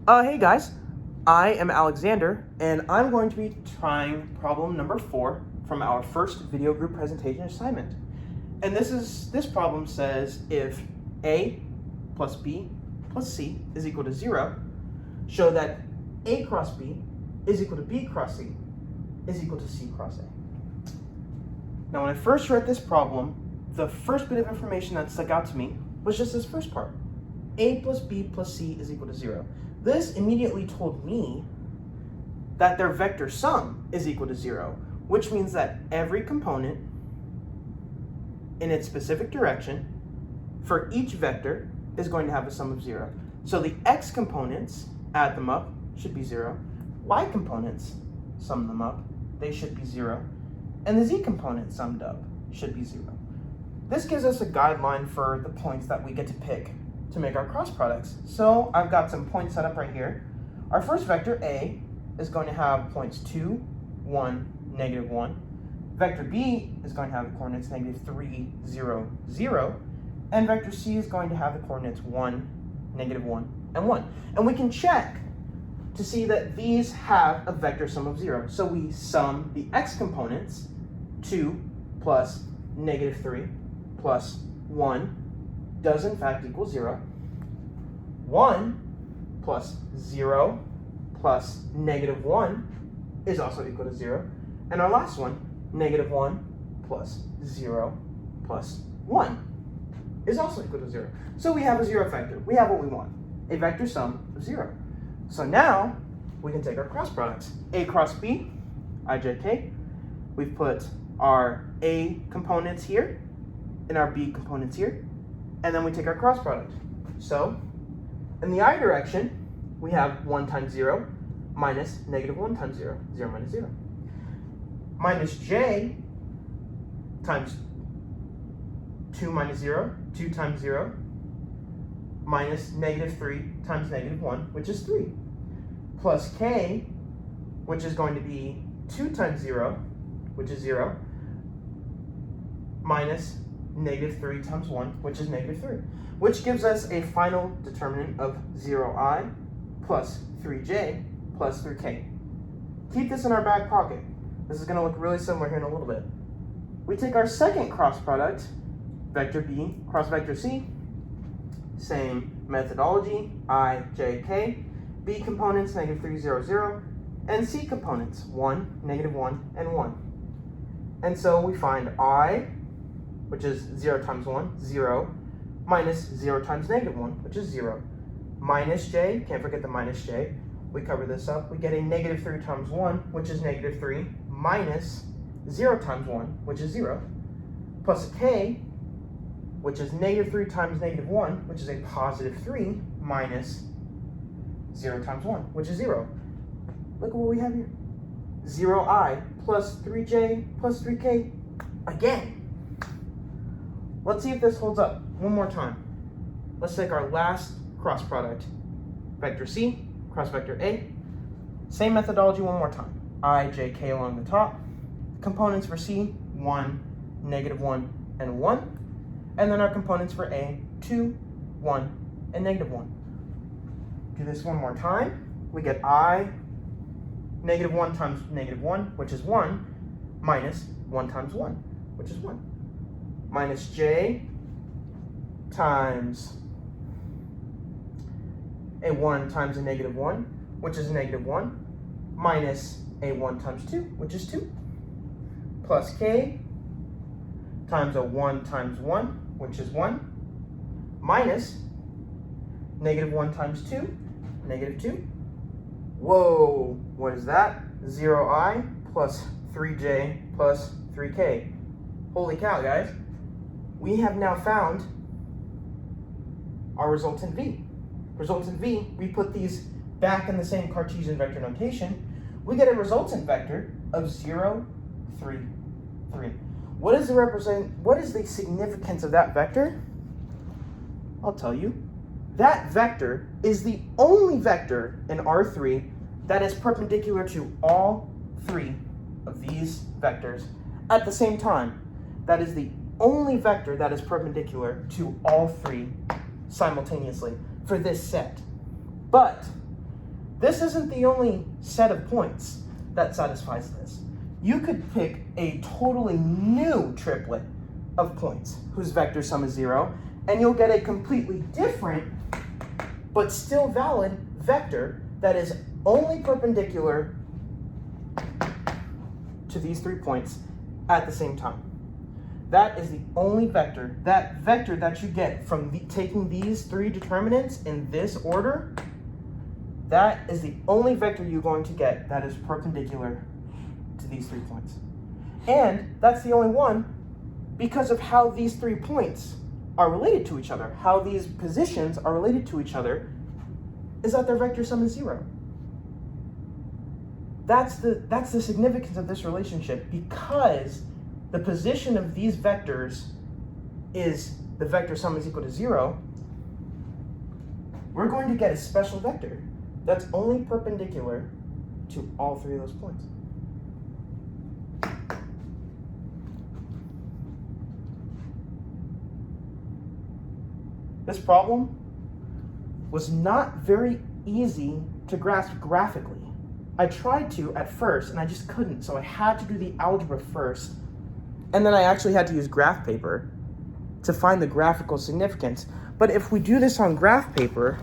Hey guys, I am Alexander, and I'm going to be trying problem number 4 from our first video group presentation assignment. And this problem says if A plus B plus C is equal to 0, show that A cross B is equal to B cross C is equal to C cross A. Now when I first read this problem, the first bit of information that stuck out to me was just this first part. A plus B plus C is equal to 0. This immediately told me that their vector sum is equal to 0, which means that every component in its specific direction for each vector is going to have a sum of 0. So the x components, add them up, should be 0. Y components, sum them up, they should be 0. And the z component summed up should be 0. This gives us a guideline for the points that we get to pick to make our cross products. So I've got some points set up right here. Our first vector A is going to have points 2, 1, negative 1. Vector B is going to have the coordinates negative 3, 0, 0. And vector C is going to have the coordinates 1, negative 1, and 1. And we can check to see that these have a vector sum of 0. So we sum the x components, 2 plus negative 3 plus 1 does in fact equal 0. 1 plus 0 plus negative 1 is also equal to 0. And our last one, negative 1 plus 0 plus 1 is also equal to 0. So we have a 0 vector. We have what we want, a vector sum of 0. So now we can take our cross products. A cross B, ijk. We've put our A components here and our B components here. And then we take our cross product. So in the I direction, we have 1 times 0 minus negative 1 times 0, 0 minus 0. Minus j times 2 minus 0, 2 times 0, minus negative 3 times negative 1, which is 3. Plus k, which is going to be 2 times 0, which is 0, minus negative 3 times 1, which is negative 3, which gives us a final determinant of 0i plus 3j plus 3k. Keep this in our back pocket. This is going to look really similar here in a little bit. We take our second cross product, vector B cross vector C, same methodology, I, j, k, B components negative 3, 0, 0, and C components 1, negative 1, and 1. And so we find I, which is 0 times 1, 0, minus 0 times negative 1, which is 0, minus j, can't forget the minus j. We cover this up, we get a negative 3 times 1, which is negative 3, minus 0 times 1, which is 0, plus a k, which is negative 3 times negative 1, which is a positive 3, minus 0 times 1, which is 0. Look at what we have here. 0i plus 3j plus 3k again. Let's see if this holds up one more time. Let's take our last cross product. Vector C, cross vector A. Same methodology one more time. I, j, k along the top. Components for C, 1, negative 1, and 1. And then our components for A, 2, 1, and negative 1. Do this one more time. We get I, negative 1 times negative 1, which is 1, minus 1 times 1, which is 1. Minus j times a 1 times a negative 1, which is negative 1, minus a 1 times 2, which is 2, plus k times a 1 times 1, which is 1, minus negative 1 times 2, negative 2. Whoa, what is that? 0i plus 3j plus 3k. Holy cow, guys. We have now found our resultant V. Resultant V, we put these back in the same Cartesian vector notation. We get a resultant vector of 0, 3, 3. What is the significance of that vector? I'll tell you. That vector is the only vector in R3 that is perpendicular to all 3 of these vectors at the same time. That is the only vector that is perpendicular to all 3 simultaneously for this set. But this isn't the only set of points that satisfies this. You could pick a totally new triplet of points whose vector sum is 0, and you'll get a completely different but still valid vector that is only perpendicular to these 3 points at the same time. That is the only vector, that vector that you get from taking these 3 determinants in this order, that is the only vector you're going to get that is perpendicular to these 3 points. And that's the only one because of how these 3 points are related to each other, how these positions are related to each other, is that their vector sum is 0. That's the significance of this relationship, because the position of these vectors is the vector sum is equal to 0. We're going to get a special vector that's only perpendicular to all 3 of those points. This problem was not very easy to grasp graphically. I tried to at first, and I just couldn't, so I had to do the algebra first, and then I actually had to use graph paper to find the graphical significance. But if we do this on graph paper,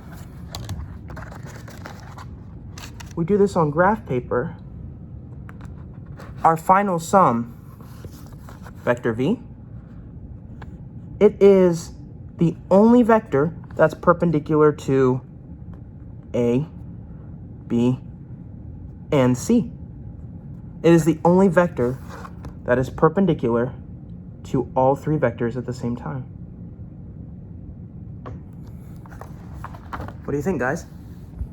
our final sum, vector v, it is the only vector that's perpendicular to A, B, and C. It is the only vector that is perpendicular to all 3 vectors at the same time. What do you think, guys?